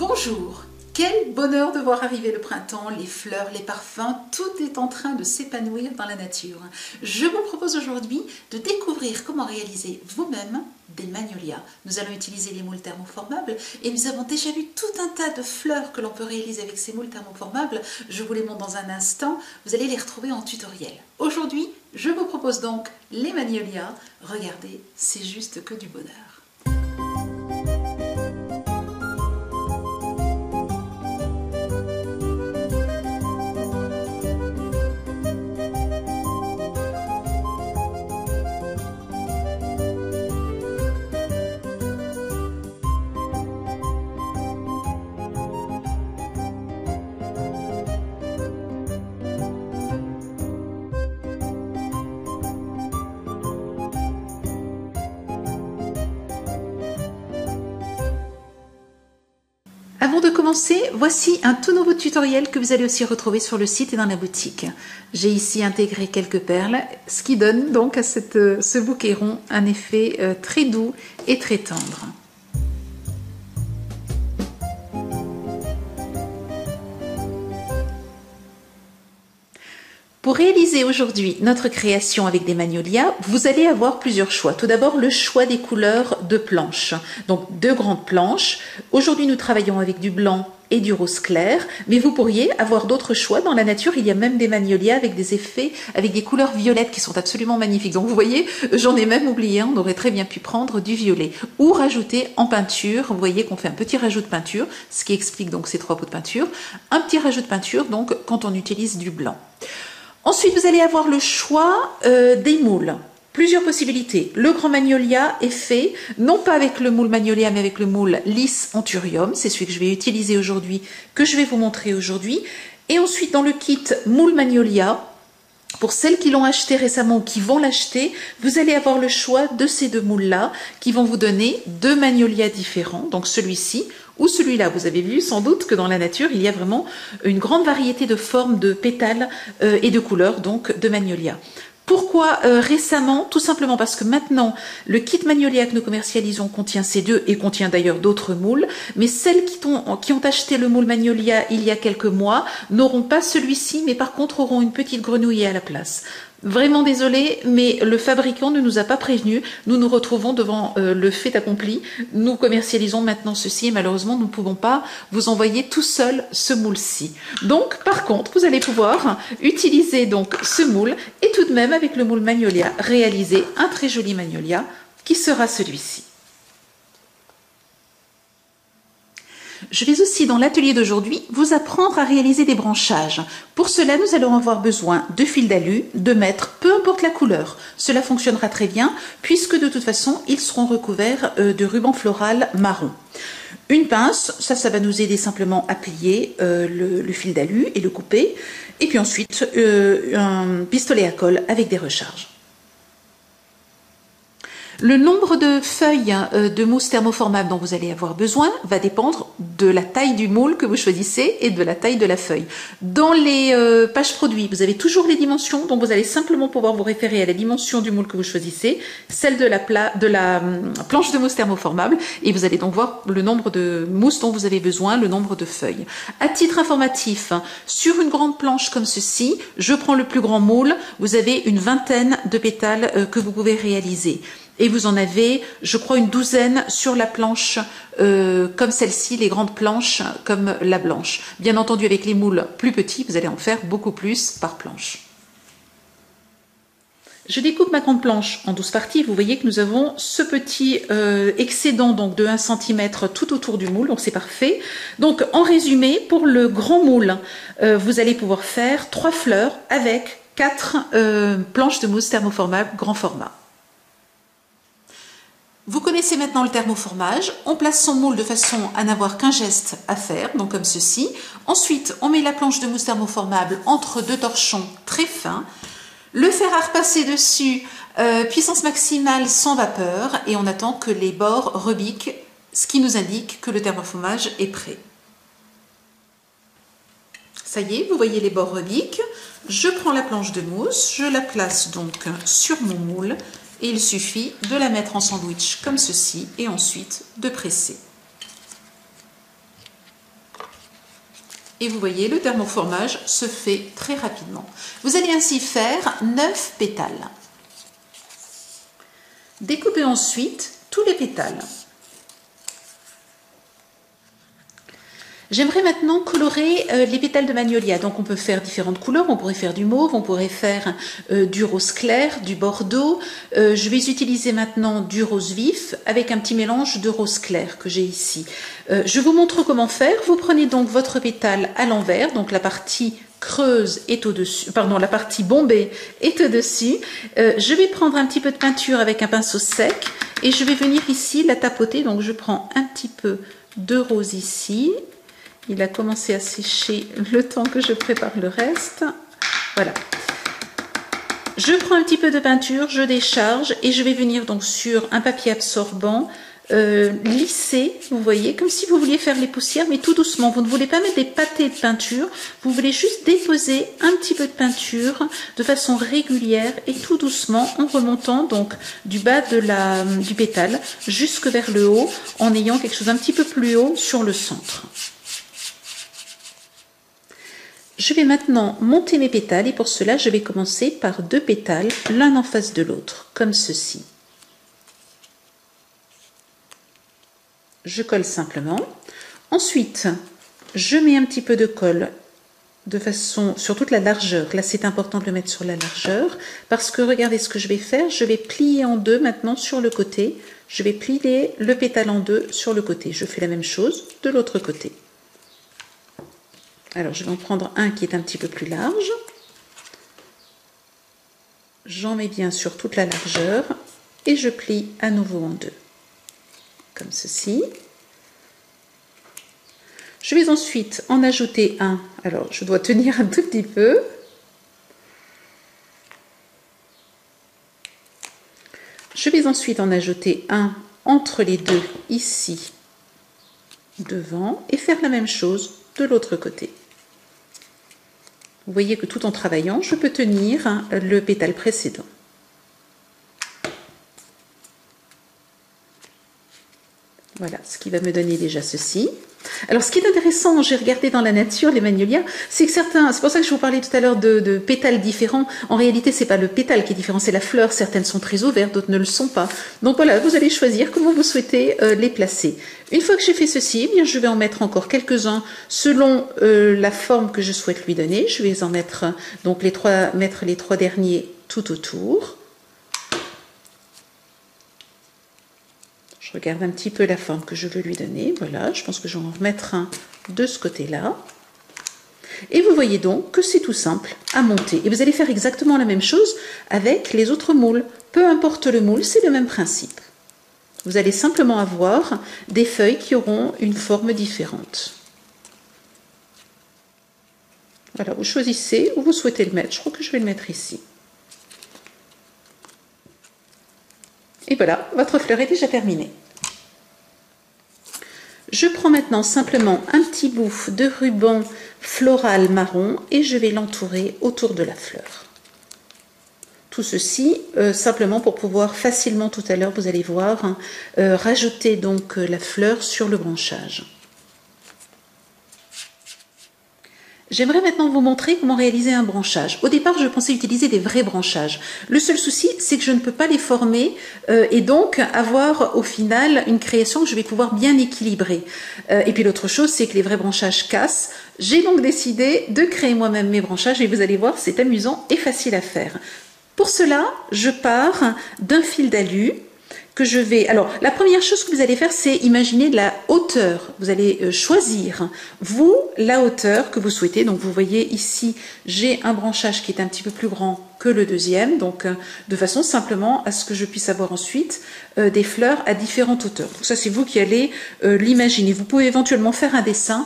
Bonjour, quel bonheur de voir arriver le printemps, les fleurs, les parfums, tout est en train de s'épanouir dans la nature. Je vous propose aujourd'hui de découvrir comment réaliser vous-même des magnolias. Nous allons utiliser les moules thermoformables et nous avons déjà vu tout un tas de fleurs que l'on peut réaliser avec ces moules thermoformables. Je vous les montre dans un instant, vous allez les retrouver en tutoriel. Aujourd'hui, je vous propose donc les magnolias. Regardez, c'est juste que du bonheur. Avant de commencer, voici un tout nouveau tutoriel que vous allez aussi retrouver sur le site et dans la boutique. J'ai ici intégré quelques perles, ce qui donne donc à ce bouquet rond un effet très doux et très tendre. Pour réaliser aujourd'hui notre création avec des magnolias, vous allez avoir plusieurs choix. Tout d'abord, le choix des couleurs de planches. Donc, deux grandes planches. Aujourd'hui, nous travaillons avec du blanc et du rose clair, mais vous pourriez avoir d'autres choix. Dans la nature, il y a même des magnolias avec des effets, avec des couleurs violettes qui sont absolument magnifiques. Donc, vous voyez, j'en ai même oublié, on aurait très bien pu prendre du violet. Ou rajouter en peinture, vous voyez qu'on fait un petit rajout de peinture, ce qui explique donc ces 3 pots de peinture. Un petit rajout de peinture, donc, quand on utilise du blanc. Ensuite, vous allez avoir le choix des moules. Plusieurs possibilités. Le grand magnolia est fait, non pas avec le moule magnolia, mais avec le moule lisse anthurium. C'est celui que je vais utiliser aujourd'hui, que je vais vous montrer aujourd'hui. Et ensuite, dans le kit moule magnolia, pour celles qui l'ont acheté récemment ou qui vont l'acheter, vous allez avoir le choix de ces 2 moules-là qui vont vous donner 2 magnolias différents. Donc celui-ci ou celui-là. Vous avez vu sans doute que dans la nature, il y a vraiment une grande variété de formes, de pétales et de couleurs donc de magnolias. Pourquoi récemment? Tout simplement parce que maintenant, le kit magnolia que nous commercialisons contient ces 2 et contient d'ailleurs d'autres moules, mais celles qui ont acheté le moule magnolia il y a quelques mois n'auront pas celui-ci, mais par contre auront une petite grenouille à la place. Vraiment désolé, mais le fabricant ne nous a pas prévenus. Nous nous retrouvons devant le fait accompli. Nous commercialisons maintenant ceci et malheureusement, nous ne pouvons pas vous envoyer tout seul ce moule-ci. Donc, par contre, vous allez pouvoir utiliser donc ce moule et tout de même avec le moule magnolia, réaliser un très joli magnolia qui sera celui-ci. Je vais aussi, dans l'atelier d'aujourd'hui, vous apprendre à réaliser des branchages. Pour cela, nous allons avoir besoin de fils d'alu, de mètres, peu importe la couleur. Cela fonctionnera très bien, puisque de toute façon, ils seront recouverts de ruban floral marron. Une pince, ça va nous aider simplement à plier le fil d'alu et le couper. Et puis ensuite, un pistolet à colle avec des recharges. Le nombre de feuilles de mousse thermoformable dont vous allez avoir besoin va dépendre de la taille du moule que vous choisissez et de la taille de la feuille. Dans les pages produits, vous avez toujours les dimensions, donc vous allez simplement pouvoir vous référer à la dimension du moule que vous choisissez, celle de la planche de mousse thermoformable, et vous allez donc voir le nombre de mousses dont vous avez besoin, le nombre de feuilles. À titre informatif, sur une grande planche comme ceci, je prends le plus grand moule, vous avez une vingtaine de pétales que vous pouvez réaliser. Et vous en avez, je crois, une douzaine sur la planche comme celle-ci, les grandes planches comme la blanche. Bien entendu, avec les moules plus petits, vous allez en faire beaucoup plus par planche. Je découpe ma grande planche en 12 parties. Vous voyez que nous avons ce petit excédent donc de 1 cm tout autour du moule, donc c'est parfait. Donc en résumé, pour le grand moule, vous allez pouvoir faire 3 fleurs avec 4 planches de mousse thermoformable grand format. Vous connaissez maintenant le thermoformage. On place son moule de façon à n'avoir qu'un geste à faire, donc comme ceci. Ensuite, on met la planche de mousse thermoformable entre 2 torchons très fins. Le fer à repasser dessus, puissance maximale sans vapeur, et on attend que les bords rebiquent, ce qui nous indique que le thermoformage est prêt. Ça y est, vous voyez les bords rebiquent. Je prends la planche de mousse, je la place donc sur mon moule. Et il suffit de la mettre en sandwich comme ceci et ensuite de presser. Et vous voyez, le thermoformage se fait très rapidement. Vous allez ainsi faire 9 pétales. Découpez ensuite tous les pétales. J'aimerais maintenant colorer les pétales de magnolia. Donc on peut faire différentes couleurs, on pourrait faire du mauve, on pourrait faire du rose clair, du bordeaux. Je vais utiliser maintenant du rose vif avec un petit mélange de rose clair que j'ai ici. Je vous montre comment faire. Vous prenez donc votre pétale à l'envers, donc la partie creuse est au-dessus, pardon, la partie bombée est au-dessus. Je vais prendre un petit peu de peinture avec un pinceau sec et je vais venir ici la tapoter. Donc je prends un petit peu de rose ici. Il a commencé à sécher le temps que je prépare le reste. Voilà. Je prends un petit peu de peinture, je décharge et je vais venir donc sur un papier absorbant lisser, vous voyez, comme si vous vouliez faire les poussières, mais tout doucement. Vous ne voulez pas mettre des pâtés de peinture, vous voulez juste déposer un petit peu de peinture de façon régulière et tout doucement en remontant donc du bas du pétale jusque vers le haut en ayant quelque chose un petit peu plus haut sur le centre. Je vais maintenant monter mes pétales et pour cela, je vais commencer par 2 pétales, l'un en face de l'autre, comme ceci. Je colle simplement. Ensuite, je mets un petit peu de colle de façon sur toute la largeur. Là, c'est important de le mettre sur la largeur parce que regardez ce que je vais faire. Je vais plier en deux maintenant sur le côté. Je vais plier le pétale en deux sur le côté. Je fais la même chose de l'autre côté. Alors, je vais en prendre un qui est un petit peu plus large. J'en mets bien sur toute la largeur et je plie à nouveau en deux, comme ceci. Je vais ensuite en ajouter un. Alors, je dois tenir un tout petit peu. Je vais ensuite en ajouter un entre les deux, ici, devant, et faire la même chose de l'autre côté. Vous voyez que tout en travaillant, je peux tenir le pétale précédent. Voilà, ce qui va me donner déjà ceci. Alors, ce qui est intéressant, j'ai regardé dans la nature les magnolias, c'est que certains, c'est pour ça que je vous parlais tout à l'heure de pétales différents. En réalité, c'est pas le pétale qui est différent, c'est la fleur. Certaines sont très ouvertes, d'autres ne le sont pas. Donc voilà, vous allez choisir comment vous souhaitez les placer. Une fois que j'ai fait ceci, eh bien, je vais en mettre encore quelques-uns selon la forme que je souhaite lui donner. Je vais en mettre donc les trois derniers tout autour. Je regarde un petit peu la forme que je veux lui donner. Voilà, je pense que je vais en remettre un de ce côté-là. Et vous voyez donc que c'est tout simple à monter. Et vous allez faire exactement la même chose avec les autres moules. Peu importe le moule, c'est le même principe. Vous allez simplement avoir des feuilles qui auront une forme différente. Voilà, vous choisissez où vous souhaitez le mettre. Je crois que je vais le mettre ici. Et voilà, votre fleur est déjà terminée. Je prends maintenant simplement un petit bout de ruban floral marron et je vais l'entourer autour de la fleur. Tout ceci simplement pour pouvoir facilement tout à l'heure, vous allez voir, rajouter donc la fleur sur le branchage. J'aimerais maintenant vous montrer comment réaliser un branchage. Au départ, je pensais utiliser des vrais branchages. Le seul souci, c'est que je ne peux pas les former et donc avoir au final une création que je vais pouvoir bien équilibrer. Et puis l'autre chose, c'est que les vrais branchages cassent. J'ai donc décidé de créer moi-même mes branchages et vous allez voir, c'est amusant et facile à faire. Pour cela, je pars d'un fil d'alu que je vais... Alors, la première chose que vous allez faire, c'est imaginer la hauteur. Vous allez choisir, vous, la hauteur que vous souhaitez. Donc, vous voyez ici, j'ai un branchage qui est un petit peu plus grand que le deuxième. Donc, de façon simplement à ce que je puisse avoir ensuite des fleurs à différentes hauteurs. Donc, ça, c'est vous qui allez l'imaginer. Vous pouvez éventuellement faire un dessin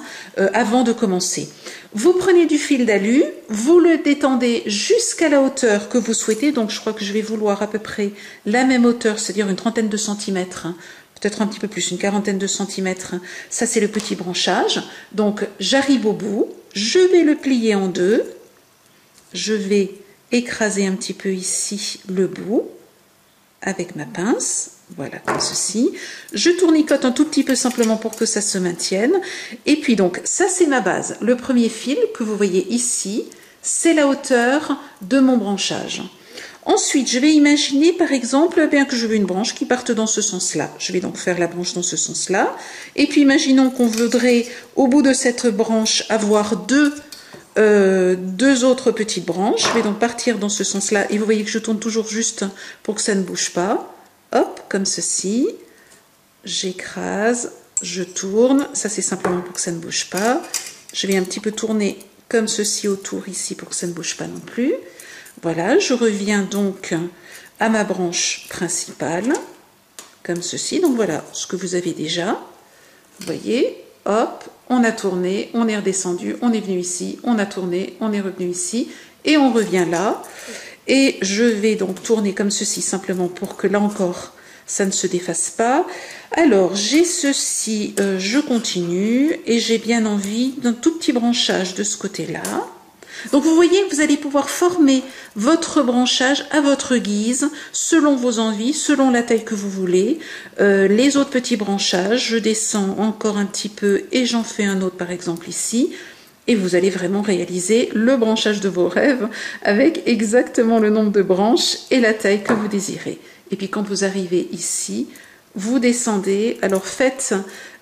avant de commencer. Vous prenez du fil d'alu, vous le détendez jusqu'à la hauteur que vous souhaitez. Donc, je crois que je vais vouloir à peu près la même hauteur, c'est-à-dire une trentaine de centimètres, peut-être un petit peu plus, une quarantaine de centimètres. Ça, c'est le petit branchage. Donc, j'arrive au bout, je vais le plier en deux. Je vais écraser un petit peu ici le bout avec ma pince. Voilà, comme ceci. Je tournicote un tout petit peu simplement pour que ça se maintienne. Et puis donc, ça c'est ma base. Le premier fil que vous voyez ici, c'est la hauteur de mon branchage. Ensuite, je vais imaginer par exemple bien que je veux une branche qui parte dans ce sens-là. Je vais donc faire la branche dans ce sens-là. Et puis imaginons qu'on voudrait au bout de cette branche avoir deux autres petites branches. Je vais donc partir dans ce sens-là et vous voyez que je tourne toujours juste pour que ça ne bouge pas. Hop, comme ceci. J'écrase, je tourne. Ça c'est simplement pour que ça ne bouge pas. Je vais un petit peu tourner comme ceci autour ici pour que ça ne bouge pas non plus. Voilà, je reviens donc à ma branche principale, comme ceci. Donc voilà ce que vous avez déjà. Vous voyez, hop, on a tourné, on est redescendu, on est venu ici, on a tourné, on est revenu ici, et on revient là. Et je vais donc tourner comme ceci, simplement pour que là encore, ça ne se défasse pas. Alors, j'ai ceci, je continue, et j'ai bien envie d'un tout petit branchage de ce côté-là. Donc vous voyez que vous allez pouvoir former votre branchage à votre guise, selon vos envies, selon la taille que vous voulez. Les autres petits branchages, je descends encore un petit peu et j'en fais un autre par exemple ici. Et vous allez vraiment réaliser le branchage de vos rêves avec exactement le nombre de branches et la taille que vous désirez. Et puis quand vous arrivez ici, vous descendez. Alors faites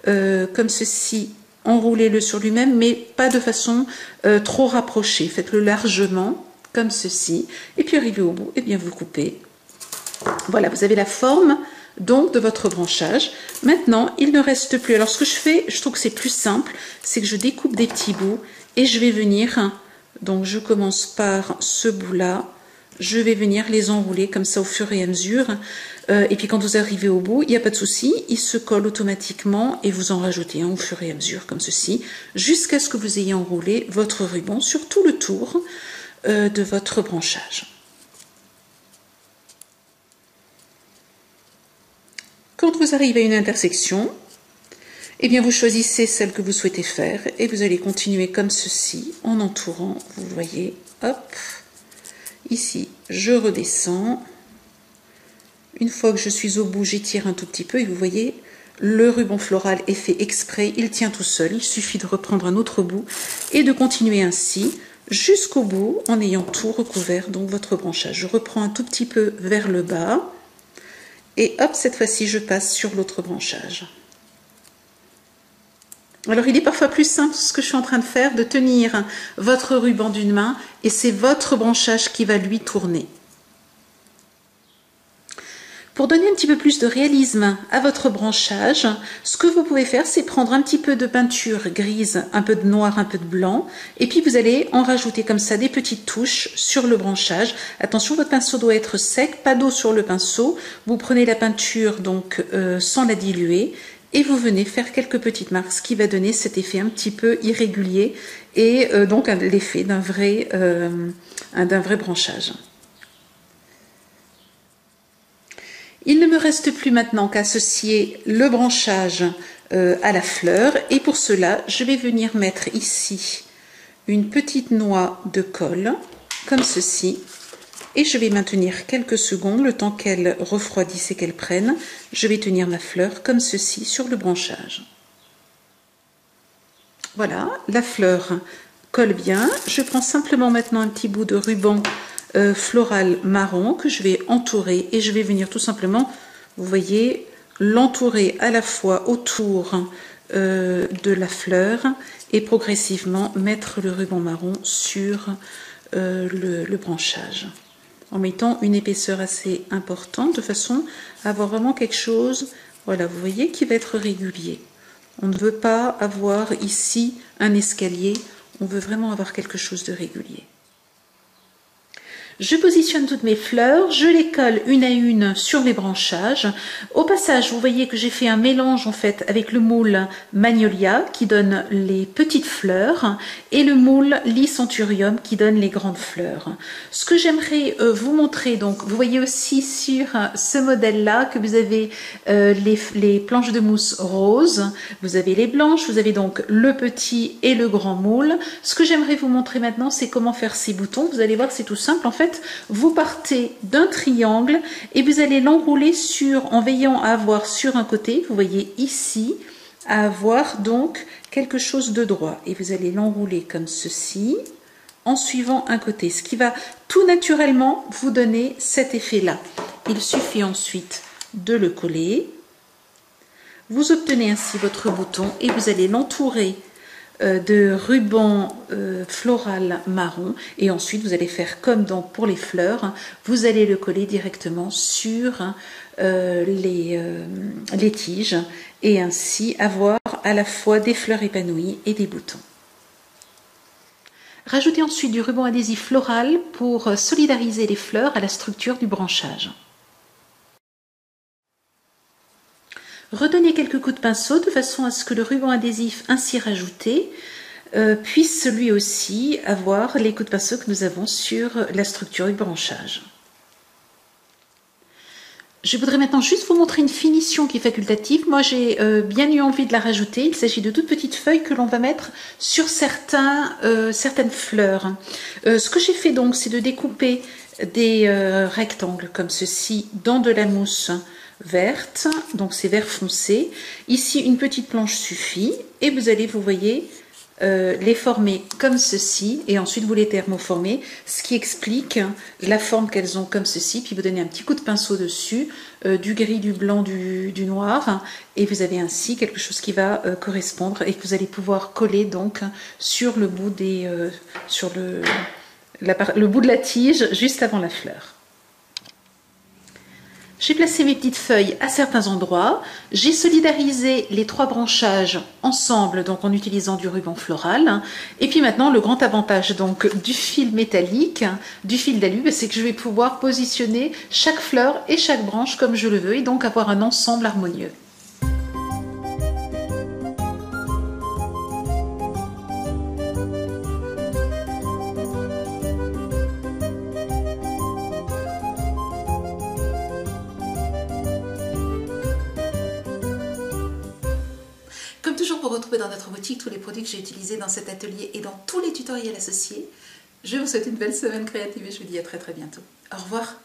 comme ceci. Enroulez-le sur lui-même, mais pas de façon trop rapprochée. Faites-le largement, comme ceci. Et puis arrivé au bout, et bien vous coupez. Voilà, vous avez la forme donc de votre branchage. Maintenant, il ne reste plus. Alors ce que je fais, je trouve que c'est plus simple, c'est que je découpe des petits bouts et je vais venir, donc je commence par ce bout-là, je vais venir les enrouler comme ça au fur et à mesure. Et puis quand vous arrivez au bout, il n'y a pas de souci, il se colle automatiquement et vous en rajoutez un au fur et à mesure comme ceci, jusqu'à ce que vous ayez enroulé votre ruban sur tout le tour de votre branchage. Quand vous arrivez à une intersection, eh bien vous choisissez celle que vous souhaitez faire et vous allez continuer comme ceci en entourant, vous voyez, hop, ici je redescends. Une fois que je suis au bout, j'étire un tout petit peu et vous voyez, le ruban floral est fait exprès, il tient tout seul. Il suffit de reprendre un autre bout et de continuer ainsi jusqu'au bout en ayant tout recouvert, donc votre branchage. Je reprends un tout petit peu vers le bas et hop, cette fois-ci, je passe sur l'autre branchage. Alors, il est parfois plus simple, ce que je suis en train de faire, de tenir votre ruban d'une main et c'est votre branchage qui va lui tourner. Pour donner un petit peu plus de réalisme à votre branchage, ce que vous pouvez faire, c'est prendre un petit peu de peinture grise, un peu de noir, un peu de blanc, et puis vous allez en rajouter comme ça des petites touches sur le branchage. Attention, votre pinceau doit être sec, pas d'eau sur le pinceau. Vous prenez la peinture donc sans la diluer, et vous venez faire quelques petites marques, ce qui va donner cet effet un petit peu irrégulier, et donc l'effet d'un vrai branchage. Il ne me reste plus maintenant qu'à associer le branchage à la fleur et pour cela, je vais venir mettre ici une petite noix de colle, comme ceci, et je vais maintenir quelques secondes, le temps qu'elle refroidisse et qu'elle prenne. Je vais tenir ma fleur comme ceci sur le branchage. Voilà, la fleur colle bien. Je prends simplement maintenant un petit bout de ruban floral marron que je vais entourer et je vais venir tout simplement, vous voyez, l'entourer à la fois autour de la fleur et progressivement mettre le ruban marron sur le branchage en mettant une épaisseur assez importante de façon à avoir vraiment quelque chose, voilà, vous voyez, qui va être régulier. On ne veut pas avoir ici un escalier, on veut vraiment avoir quelque chose de régulier. Je positionne toutes mes fleurs, je les colle une à une sur les branchages. Au passage, vous voyez que j'ai fait un mélange en fait avec le moule Magnolia qui donne les petites fleurs et le moule Lycanthurium qui donne les grandes fleurs. Ce que j'aimerais vous montrer, donc vous voyez aussi sur ce modèle-là que vous avez les planches de mousse roses, vous avez les blanches, vous avez donc le petit et le grand moule. Ce que j'aimerais vous montrer maintenant, c'est comment faire ces boutons. Vous allez voir, c'est tout simple en fait. fait, vous partez d'un triangle et vous allez l'enrouler en veillant à avoir sur un côté, vous voyez ici, à avoir donc quelque chose de droit. Et vous allez l'enrouler comme ceci, en suivant un côté, ce qui va tout naturellement vous donner cet effet-là. Il suffit ensuite de le coller. Vous obtenez ainsi votre bouton et vous allez l'entourer de ruban floral marron et ensuite vous allez faire comme pour les fleurs, vous allez le coller directement sur les tiges et ainsi avoir à la fois des fleurs épanouies et des boutons. Rajoutez ensuite du ruban adhésif floral pour solidariser les fleurs à la structure du branchage. Redonnez quelques coups de pinceau de façon à ce que le ruban adhésif ainsi rajouté puisse lui aussi avoir les coups de pinceau que nous avons sur la structure du branchage. Je voudrais maintenant juste vous montrer une finition qui est facultative. Moi, j'ai bien eu envie de la rajouter. Il s'agit de toutes petites feuilles que l'on va mettre sur certaines fleurs. Ce que j'ai fait donc, c'est de découper des rectangles comme ceci dans de la mousse verte. Donc, c'est vert foncé. Ici, une petite planche suffit. Et vous allez, vous voyez, les former comme ceci et ensuite vous les thermoformer, ce qui explique la forme qu'elles ont comme ceci, puis vous donnez un petit coup de pinceau dessus, du gris, du blanc, du noir et vous avez ainsi quelque chose qui va correspondre et que vous allez pouvoir coller donc sur le bout le bout de la tige juste avant la fleur. J'ai placé mes petites feuilles à certains endroits, j'ai solidarisé les trois branchages ensemble donc en utilisant du ruban floral et puis maintenant le grand avantage donc du fil métallique, du fil d'alu, c'est que je vais pouvoir positionner chaque fleur et chaque branche comme je le veux et donc avoir un ensemble harmonieux. Comme toujours, pour retrouver dans notre boutique tous les produits que j'ai utilisés dans cet atelier et dans tous les tutoriels associés, je vous souhaite une belle semaine créative et je vous dis à très bientôt. Au revoir.